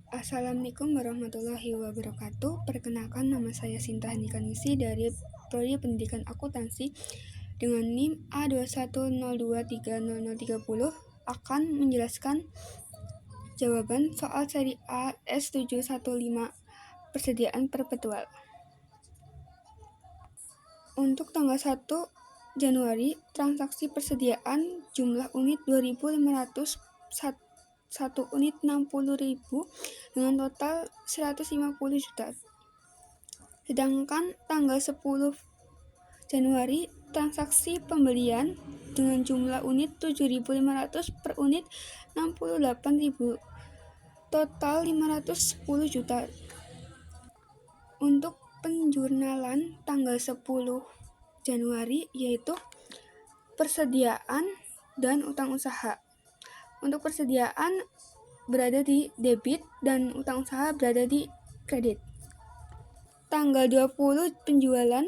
Assalamualaikum warahmatullahi wabarakatuh. Perkenalkan, nama saya Sinta Handikaningsi dari Prodi Pendidikan Akuntansi dengan NIM A2102300030 akan menjelaskan jawaban soal seri A S715 persediaan perpetual. Untuk tanggal 1 Januari, transaksi persediaan jumlah unit 2.501, 1 unit 60.000 dengan total 150 juta. Sedangkan tanggal 10 Januari, transaksi pembelian dengan jumlah unit 7.500 per unit 68.000, total 510 juta. Untuk penjurnalan tanggal 10 Januari yaitu persediaan dan utang usaha. Untuk persediaan berada di debit dan utang usaha berada di kredit. Tanggal 20 penjualan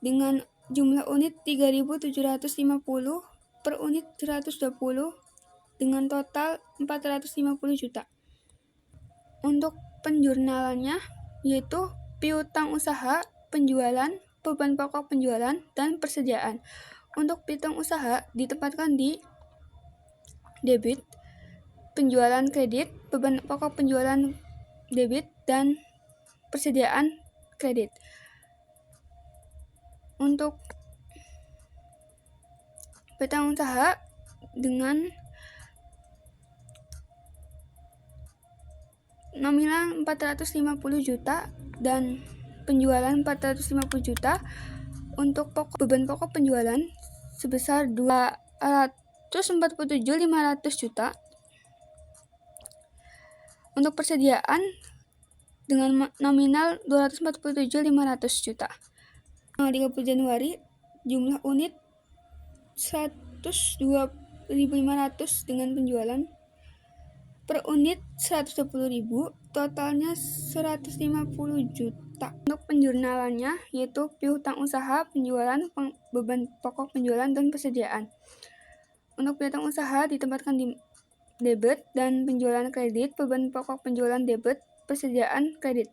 dengan jumlah unit 3.750 per unit 120 dengan total 450 juta. Untuk penjurnalannya yaitu piutang usaha, penjualan, beban pokok penjualan, dan persediaan. Untuk piutang usaha ditempatkan di debit, penjualan kredit, beban pokok penjualan debit, dan persediaan kredit. Untuk piutang usaha dengan nominal 450 juta dan penjualan 450 juta. Untuk beban pokok penjualan sebesar 247.500 juta. Untuk persediaan dengan nominal 247.500 juta. Tanggal 30 Januari, jumlah unit 102.500 dengan penjualan per unit 120.000, totalnya 150 juta. Untuk penjurnalannya yaitu piutang usaha, penjualan, beban pokok penjualan, dan persediaan. Untuk piutang usaha ditempatkan di debit dan penjualan kredit, beban pokok penjualan debit, persediaan kredit.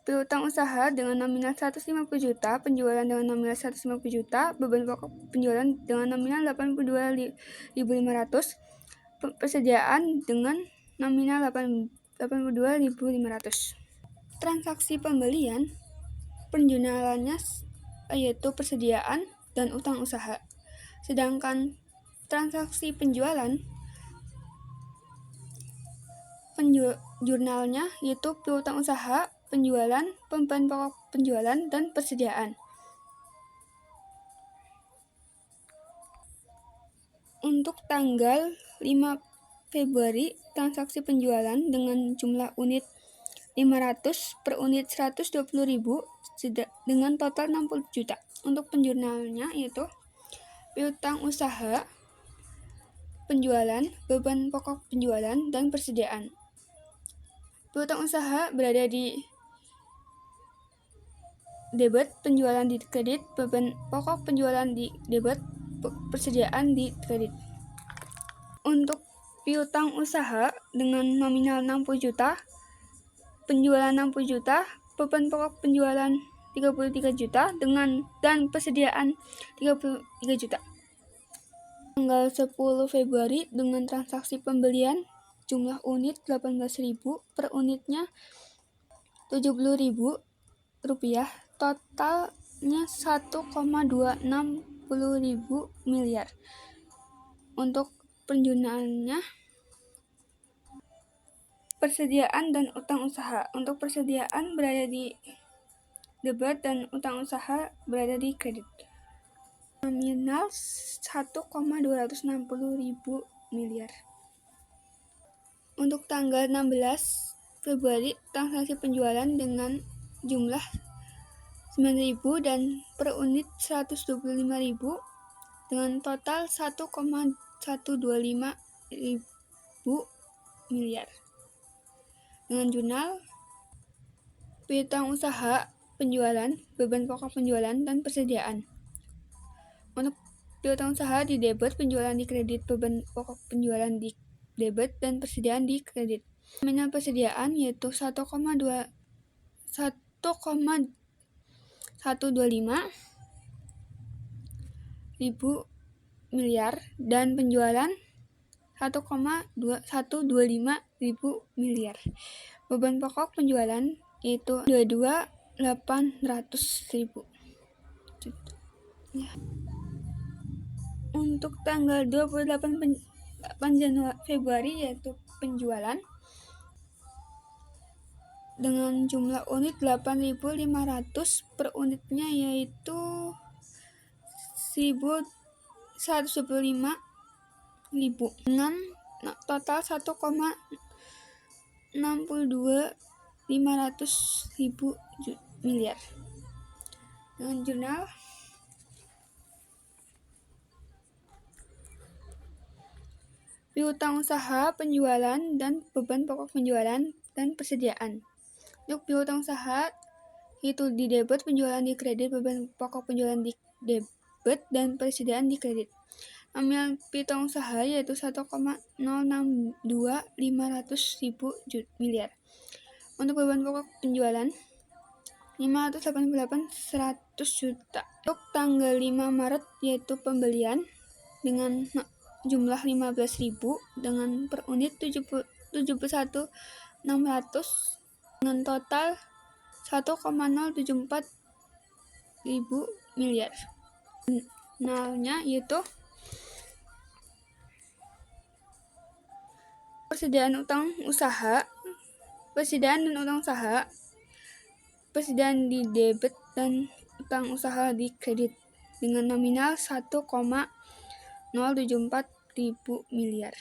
Piutang usaha dengan nominal 150 juta, penjualan dengan nominal 150 juta, beban pokok penjualan dengan nominal 82.500, persediaan dengan nominal 82.500. Transaksi pembelian penjurnalannya yaitu persediaan dan utang usaha. Sedangkan transaksi penjualan jurnalnya yaitu piutang usaha, penjualan, beban pokok penjualan, dan persediaan. Untuk tanggal 5 Februari, transaksi penjualan dengan jumlah unit 500 per unit 120.000 dengan total 60 juta. Untuk penjurnalnya yaitu piutang usaha, penjualan, beban pokok penjualan, dan persediaan. Piutang usaha berada di debit, penjualan di kredit, beban pokok penjualan di debit, persediaan di kredit. Untuk piutang usaha dengan nominal 60 juta, penjualan 60 juta, beban pokok penjualan 33 juta dan persediaan 33 juta. Tanggal 10 Februari dengan transaksi pembelian jumlah unit 18.000 per unitnya 70.000 rupiah, totalnya 1,260 miliar. Untuk penjurnalannya persediaan dan utang usaha. Untuk persediaan berada di debit dan utang usaha berada di kredit. Nominal 1,260 miliar. Untuk tanggal 16 Februari, transaksi penjualan dengan jumlah 9.000 dan per unit 125.000 dengan total 1,125 miliar. Dengan jurnal piutang usaha, penjualan, beban pokok penjualan, dan persediaan. Untuk piutang usaha di debit, penjualan di kredit, beban pokok penjualan di debit, dan persediaan di kredit. Nominal persediaan yaitu 1,125 ribu miliar dan penjualan 1,125 ribu miliar. Beban pokok penjualan yaitu 22.800 ribu. Untuk tanggal 28 Februari yaitu penjualan dengan jumlah unit 8.500 per unitnya yaitu 1.125 ribu dengan total 1,62500 ribu miliar. Dengan jurnal piutang usaha, penjualan, dan beban pokok penjualan dan persediaan. Untuk piutang usaha itu di debit, penjualan di kredit, beban pokok penjualan di debit, dan persediaan di kredit. Nominal piutang usaha yaitu 1,062500 ribu miliar. Untuk beban pokok penjualan 588.100 juta. Untuk tanggal 5 Maret yaitu pembelian dengan jumlah 15.000 dengan per unit 71.600 dengan total 1,074 ribu miliar. Nominalnya yaitu persediaan utang usaha, persediaan dan utang usaha, persediaan di debit dan utang usaha di kredit dengan nominal 1,074 ribu miliar.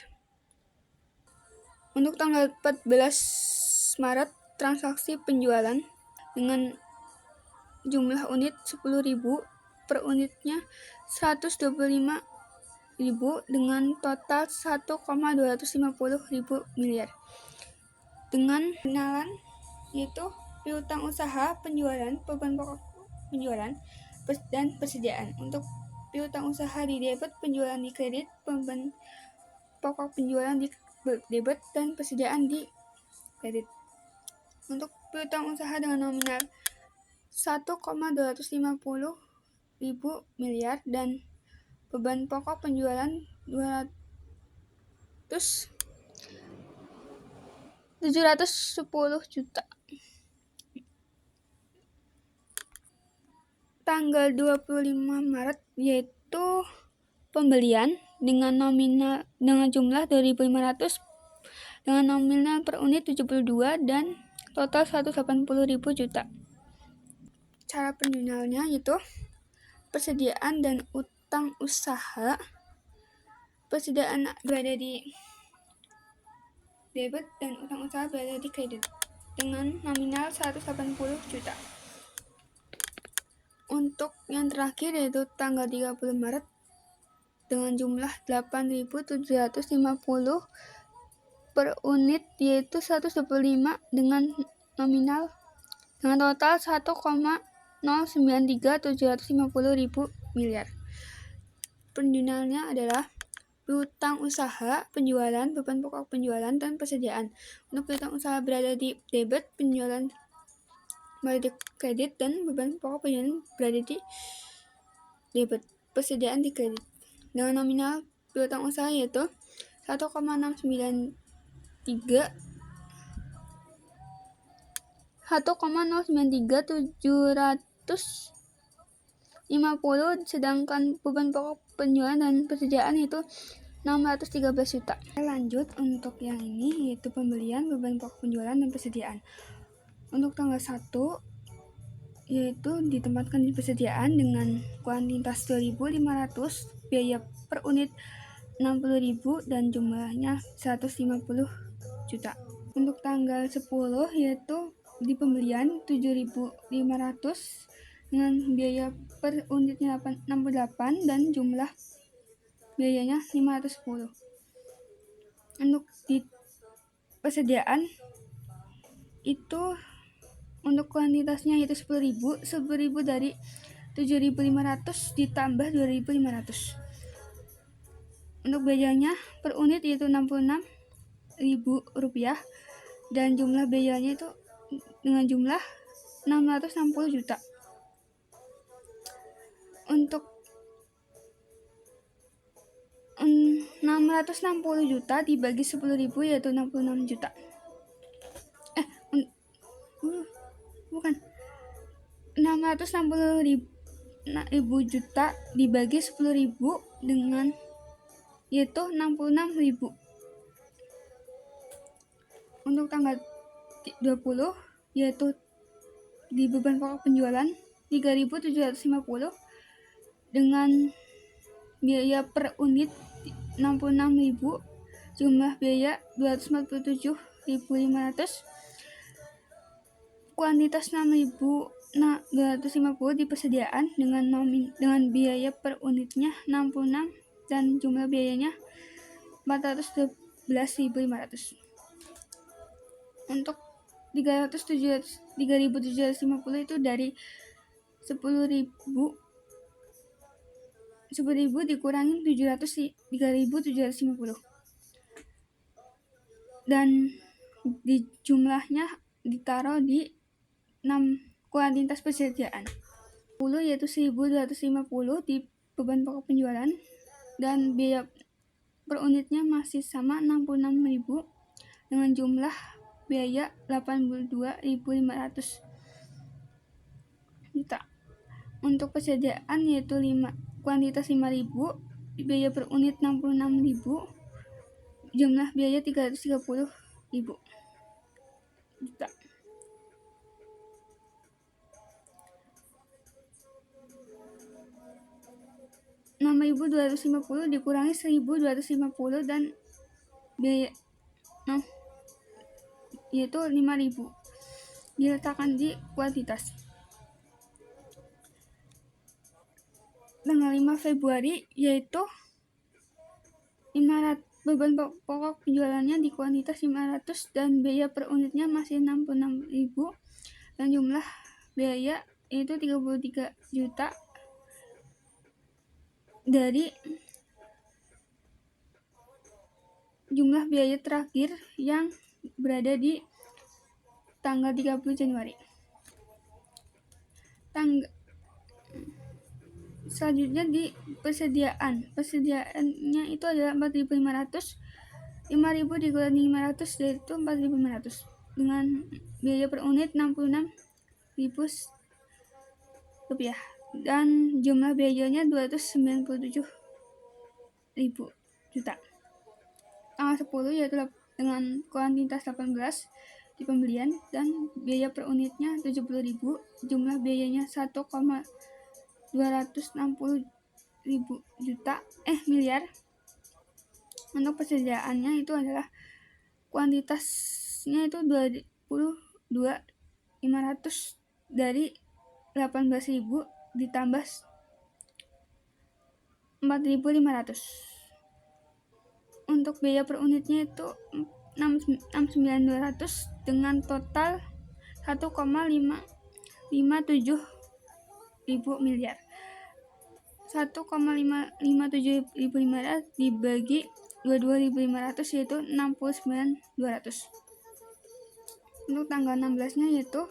Untuk tanggal 14 Maret transaksi penjualan dengan jumlah unit 10.000 per unitnya 125.000 dengan total 1,250 ribu miliar. Dengan pengenalan yaitu piutang usaha, penjualan, beban pokok penjualan, dan persediaan. Untuk piutang usaha di debit, penjualan di kredit, beban pokok penjualan di debit, dan persediaan di kredit. Untuk piutang usaha dengan nominal 1,250 ribu miliar dan beban pokok penjualan 710 juta. Tanggal 25 Maret yaitu pembelian dengan jumlah 2.500 dengan nominal per unit 72 dan total 180.000 juta. Cara penjurnalnya yaitu persediaan dan utang usaha. Persediaan berada di debit dan utang usaha berada di kredit dengan nominal 180 juta. Untuk yang terakhir yaitu tanggal 30 Maret dengan jumlah 8.750 per unit yaitu 125 dengan nominal dengan total 1,093750 ribu miliar. Penjurnalnya adalah piutang usaha, penjualan, beban pokok penjualan, dan persediaan. Untuk piutang usaha berada di debit, penjualan berada di kredit, dan beban pokok penjualan berada di debit, persediaan di kredit. Dengan nominal piutang usaha yaitu 1,093 1,093.750 sedangkan beban pokok penjualan dan persediaan itu 613 juta. Lanjut untuk yang ini yaitu pembelian, beban pokok penjualan dan persediaan. Untuk tanggal 1 yaitu ditempatkan di persediaan dengan kuantitas 2.500, biaya per unit 60.000 dan jumlahnya 150 juta. Untuk tanggal 10 yaitu di pembelian 7.500 dengan biaya per unitnya 68 dan jumlah biayanya 510. Untuk di persediaan itu untuk kuantitasnya yaitu 10.000 dari 7.500 ditambah 2.500. Untuk biayanya per unit yaitu Rp66.000 dan jumlah biayanya itu dengan jumlah 660 juta. Untuk 660 juta dibagi 10.000 yaitu 66 juta. Bukan. 660.000 juta dibagi 10.000 dengan yaitu 66.000. Untuk tanggal 20 yaitu di beban pokok penjualan 3.750 dengan biaya per unit 66.000, jumlah biaya 247.500, kuantitas 6.250 di persediaan dengan biaya per unitnya 66 dan jumlah biayanya 412.500. Untuk 3.750 itu dari 10.000 dikurangin 3.750 dan di jumlahnya ditaruh di 6 kuantitas persediaan. 10 yaitu 1.250 di beban pokok penjualan dan biaya per unitnya masih sama 66.000 dengan jumlah biaya 82.500 juta. Untuk persediaan yaitu kuantitas 5.000, biaya per unit 66.000, jumlah biaya 330.000 juta. $6.250 dikurangi 1.250 dan biaya yaitu 5.000 diletakkan di kuantitas. Tanggal 5 Februari yaitu 500 beban pokok penjualannya di kuantitas 500 dan biaya per unitnya masih 66.000 dan jumlah biaya itu 33 juta dari jumlah biaya terakhir yang berada di tanggal 30 Januari. Selanjutnya di persediaannya itu adalah 4.500, 5.000 dikurangi 500 yaitu 4.500 dengan biaya per unit 66.000 rupiah dan jumlah biayanya 297.000 juta. Tanggal 10 yaitu dengan kuantitas 18 di pembelian dan biaya per unitnya 70.000, jumlah biayanya 1,260 miliar. Untuk persediaannya itu adalah kuantitasnya itu 22.500 dari 18.000 ditambah 4.500. Untuk biaya per unitnya itu 69.200 dengan total 1,557 miliar. 1,557 miliar dibagi 22.500 yaitu 69.200. Untuk tanggal 16-nya yaitu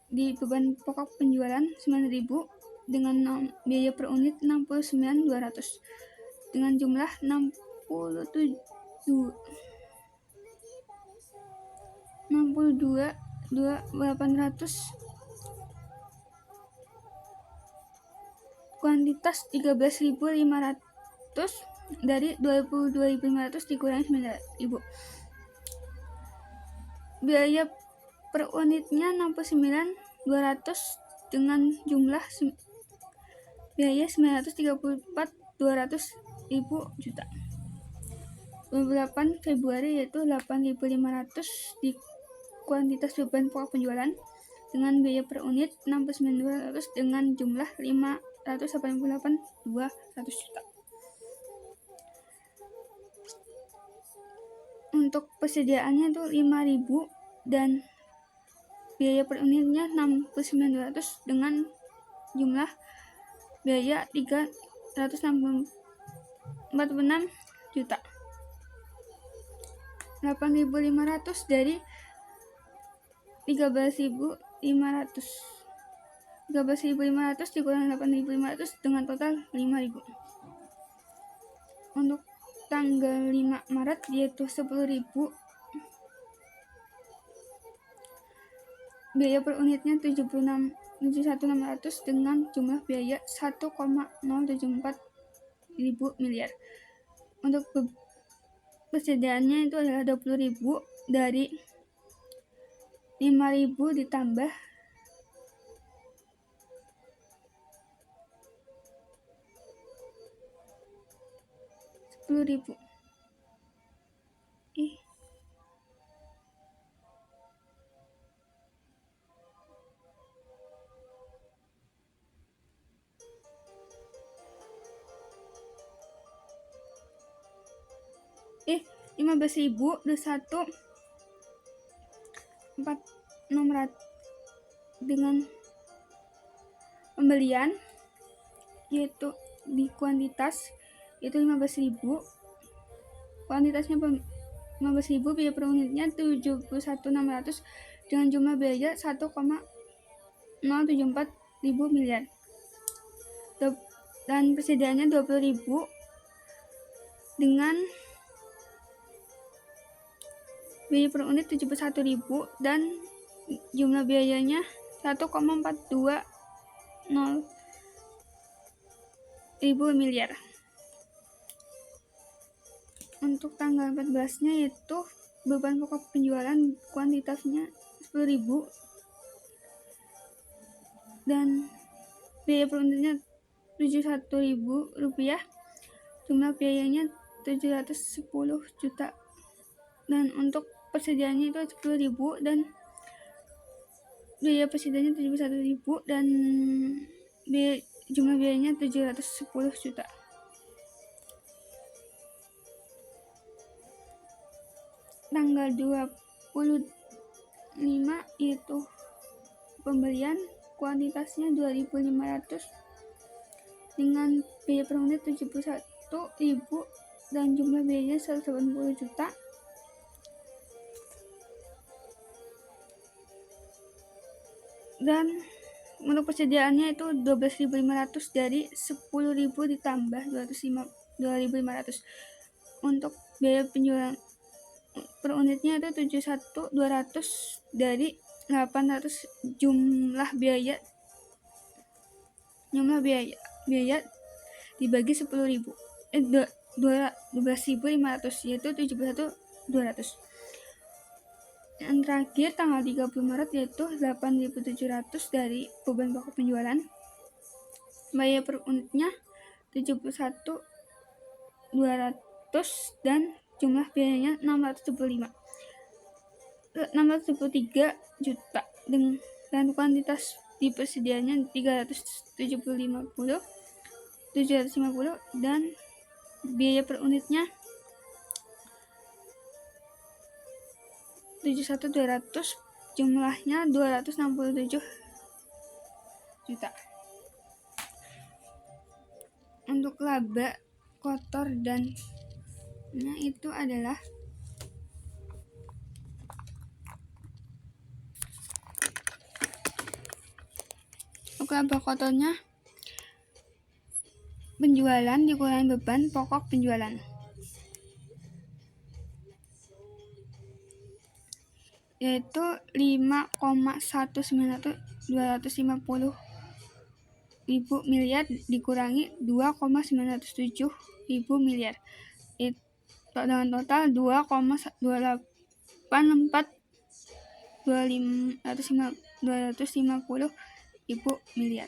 di beban pokok penjualan 9.000 dengan biaya per unit 69.200 dengan jumlah 62.800, kuantitas 13.500 dari 22.500 dikurangi 9.000. Biaya per unitnya 69.200 dengan jumlah biaya 934.200.000 juta. 28 Februari yaitu 8.500 di kuantitas beban pokok penjualan dengan biaya per unit 69.200 dengan jumlah 588.200 juta. Untuk persediaannya itu 5.000 dan biaya per unitnya 69.200 dengan jumlah biaya 346 juta. 8.500 dari 13.500. 13.500 dikurangi 8.500 dengan total 5.000. Untuk tanggal 5 Maret yaitu 10.000. Biaya per unitnya 71.600 dengan jumlah biaya 1,074 ribu miliar. Untuk persediaannya itu adalah 20.000 dari 5.000 ditambah 10.000. Eh 15.000 plus 1.4.600 dengan pembelian yaitu di kuantitas itu 15.000. Kuantitasnya 15.000, biaya per unitnya 71.600 dengan jumlah biaya 1,074 ribu miliar. Dan persediaannya 20.000 dengan biaya per unit 71.000 dan jumlah biayanya 1,420 ribu miliar. Untuk tanggal 14-nya yaitu beban pokok penjualan kuantitasnya 10.000 dan biaya per unitnya 71.000 rupiah, jumlah biayanya 710 juta. Dan untuk persediaannya itu 10.000 dan biaya persediaannya 71.000 dan jumlah biayanya 710 juta. Tanggal 25 yaitu pembelian kuantitasnya 2.500 dengan biaya per unit 71.000 dan jumlah biayanya 180 juta. Dan untuk persediaannya itu 12.500 dari 10.000 ditambah 2.500. Untuk biaya penjualan per unitnya itu 71.200 dari 800 jumlah biaya dibagi 10.000 12.500 yaitu 71.200. Yang terakhir tanggal 30 Maret yaitu 8.700 dari beban pokok penjualan. Biaya per unitnya 71.200 dan jumlah biayanya 673 juta dan kuantitas di persediaannya 750 dan biaya per unitnya 71.200, jumlahnya 267 juta. Untuk laba kotor dan itu adalah untuk laba kotornya penjualan dikurangi beban pokok penjualan yaitu 5,190 ribu miliar dikurangi 2,907 ribu miliar dengan total 2,250 ribu miliar.